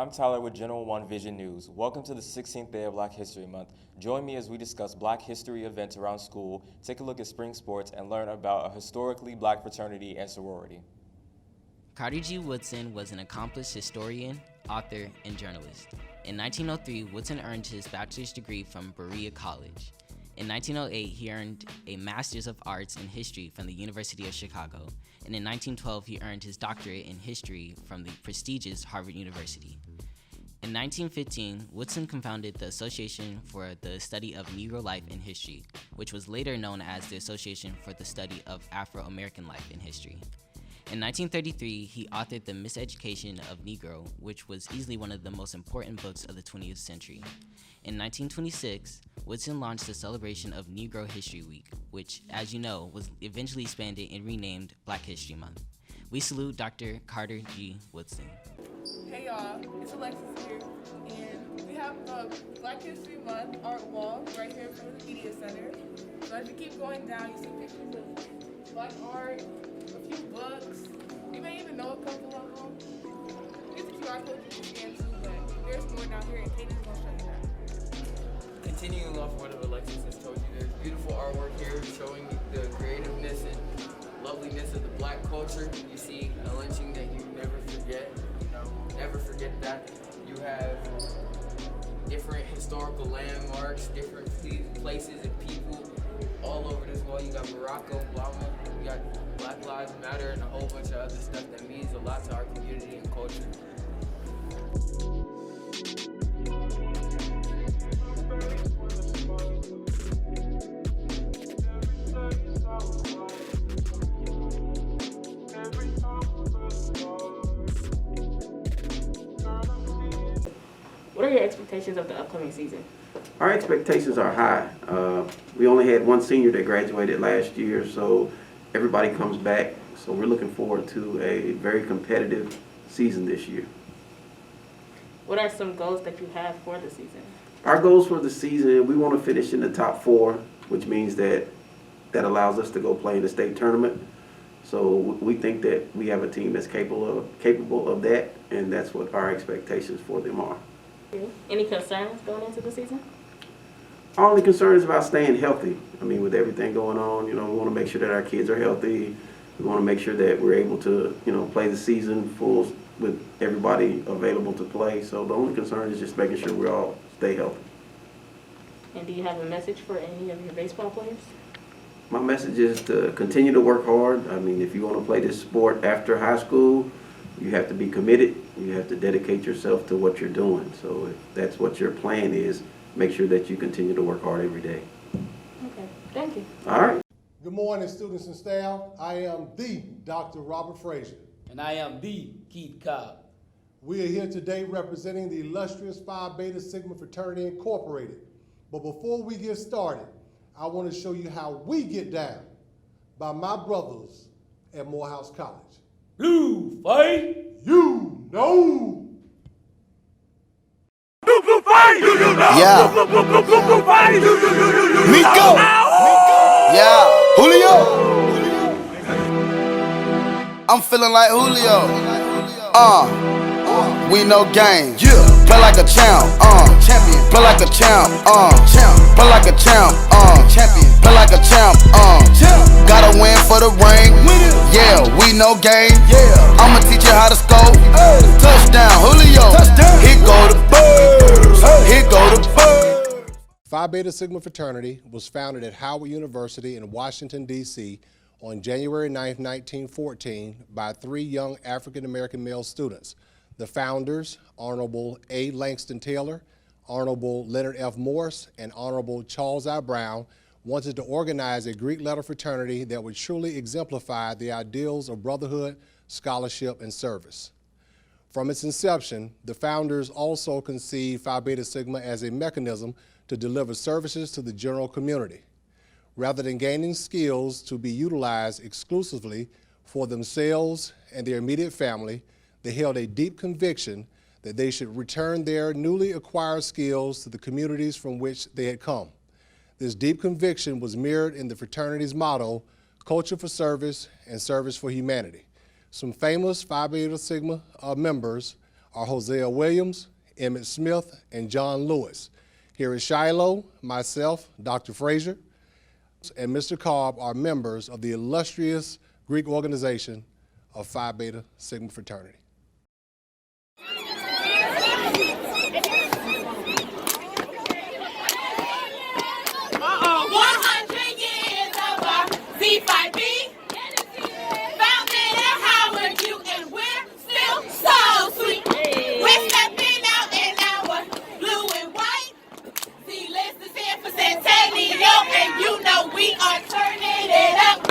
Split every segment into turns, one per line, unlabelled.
I'm Tyler with General One Vision News. Welcome to the 16th day of Black History Month. Join me as we discuss Black history events around school, take a look at spring sports, and learn about a historically Black fraternity and sorority.
Carter G. Woodson was an accomplished historian, author, and journalist. In 1903, Woodson earned his bachelor's degree from Berea College. In 1908, he earned a Master's of Arts in History from the University of Chicago, and in 1912, he earned his doctorate in history from the prestigious Harvard University. In 1915, Woodson co-founded the Association for the Study of Negro Life in History, which was later known as the Association for the Study of Afro-American Life in History. In 1933, he authored The Miseducation of Negro, which was easily one of the most important books of the 20th century. In 1926, Woodson launched the celebration of Negro History Week, which, as you know, was eventually expanded and renamed Black History Month. We salute Dr. Carter G. Woodson.
Hey y'all, it's Alexis here, and we have Black History Month art wall right here in front of the Media Center. So as you keep going down, you see pictures of Black art, a few books. You may even know a couple of them. Here's a QR code you can scan too, but there's more down here, and Katie's gonna show you that.
Continuing off what Alexis has told you, there's beautiful artwork here showing the creativeness and loveliness of the Black culture. You see a lynching that you never forget, never forget that. You have different historical landmarks, different places and people all over this wall. You got Barack Obama, you got Black Lives Matter, and a whole bunch of other stuff that means a lot to our community and culture.
What are your expectations of the upcoming season?
Our expectations are high. We only had one senior that graduated last year, so everybody comes back. So we're looking forward to a very competitive season this year.
What are some goals that you have for the season?
Our goals for the season, we want to finish in the top 4, which means that allows us to go play in the state tournament. So we think that we have a team that's capable of that, and that's what our expectations for them are.
Any concerns going into the season?
Our only concern is about staying healthy. I mean, with everything going on, we want to make sure that our kids are healthy. We want to make sure that we're able to, play the season full with everybody available to play. So the only concern is just making sure we all stay healthy.
And do you have a message for any of your baseball players?
My message is to continue to work hard. I mean, if you want to play this sport after high school, you have to be committed. You have to dedicate yourself to what you're doing. So if that's what your plan is, make sure that you continue to work hard every day.
Okay, thank you.
All right.
Good morning, students and staff. I am the Dr. Robert Frazier.
And I am the Keith Cobb.
We are here today representing the illustrious Phi Beta Sigma Fraternity Incorporated. But before we get started, I want to show you how we get down by my brothers at Morehouse College.
Blue fight!
You know!
Blue fight! You know!
Yeah.
Blue fight! You
Miko! Yeah. Julio! I'm feeling like Julio. We no game. Yeah. Play like a champ. Champion. Play like a champ. Champ. Play like a champ. Champion. Play like a champ. Gotta win for the ring. Yeah, we no game. Yeah. I'ma teach you how to score. Touchdown, Julio. Here go the birds. Here go the birds.
Phi Beta Sigma Fraternity was founded at Howard University in Washington, D.C. on January 9, 1914 by 3 young African-American male students. The founders, Honorable A. Langston Taylor, Honorable Leonard F. Morse, and Honorable Charles I. Brown, wanted to organize a Greek letter fraternity that would truly exemplify the ideals of brotherhood, scholarship, and service. From its inception, the founders also conceived Phi Beta Sigma as a mechanism to deliver services to the general community. Rather than gaining skills to be utilized exclusively for themselves and their immediate family, they held a deep conviction that they should return their newly acquired skills to the communities from which they had come. This deep conviction was mirrored in the fraternity's motto, culture for service and service for humanity. Some famous Phi Beta Sigma members are Hosea Williams, Emmett Smith, and John Lewis. Here at Shiloh, myself, Dr. Frazier, and Mr. Cobb are members of the illustrious Greek organization of Phi Beta Sigma fraternity.
100 years of our Z5B, founded at Howard U, and we're still so sweet. We're stepping out in our blue and white. Z-list is here for Centennial, and you know we are turning it up.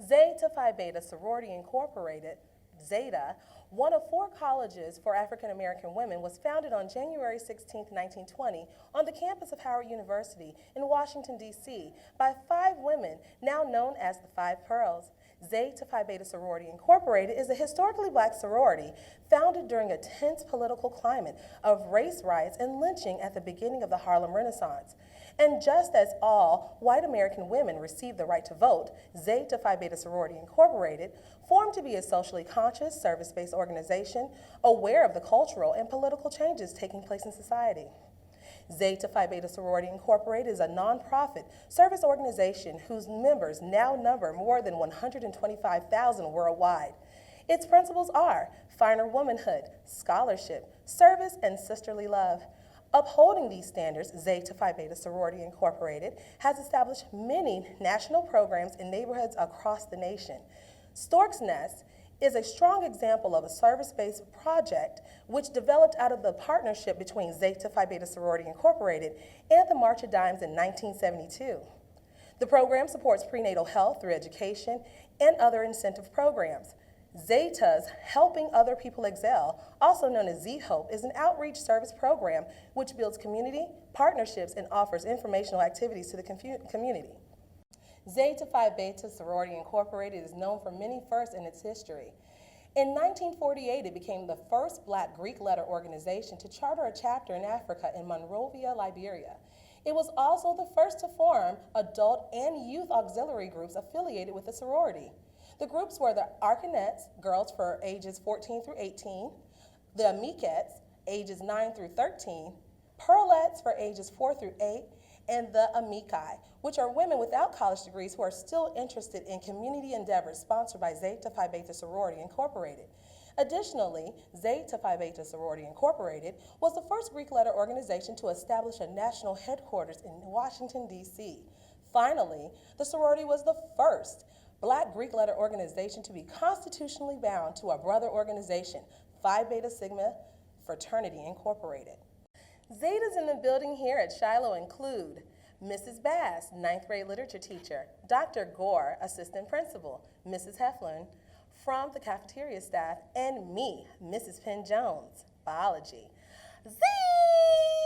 Zeta Phi Beta Sorority Incorporated, Zeta, one of 4 colleges for African American women, was founded on January 16, 1920, on the campus of Howard University in Washington, D.C., by 5 women, now known as the 5 Pearls. Zeta Phi Beta Sorority Incorporated is a historically black sorority founded during a tense political climate of race riots and lynching at the beginning of the Harlem Renaissance. And just as all white American women received the right to vote, Zeta Phi Beta Sorority Incorporated formed to be a socially conscious, service-based organization aware of the cultural and political changes taking place in society. Zeta Phi Beta Sorority Incorporated is a nonprofit service organization whose members now number more than 125,000 worldwide. Its principles are finer womanhood, scholarship, service, and sisterly love. Upholding these standards, Zeta Phi Beta Sorority Incorporated has established many national programs in neighborhoods across the nation. Stork's Nest is a strong example of a service-based project which developed out of the partnership between Zeta Phi Beta Sorority Incorporated and the March of Dimes in 1972. The program supports prenatal health through education and other incentive programs. Zeta's Helping Other People Excel, also known as Z-Hope, is an outreach service program which builds community, partnerships, and offers informational activities to the community. Zeta Phi Beta Sorority Incorporated is known for many firsts in its history. In 1948, it became the first black Greek letter organization to charter a chapter in Africa in Monrovia, Liberia. It was also the first to form adult and youth auxiliary groups affiliated with the sorority. The groups were the Arcanettes, girls for ages 14 through 18, the Amiquettes, ages 9 through 13, Pearlettes for ages 4 through 8, and the Amici, which are women without college degrees who are still interested in community endeavors sponsored by Zeta Phi Beta Sorority Incorporated. Additionally, Zeta Phi Beta Sorority Incorporated was the first Greek letter organization to establish a national headquarters in Washington, D.C. Finally, the sorority was the first black Greek letter organization to be constitutionally bound to a brother organization, Phi Beta Sigma Fraternity Incorporated. Zetas in the building here at Shiloh include Mrs. Bass, 9th grade literature teacher, Dr. Gore, assistant principal, Mrs. Heflin from the cafeteria staff, and me, Mrs. Penn Jones, biology. Zee!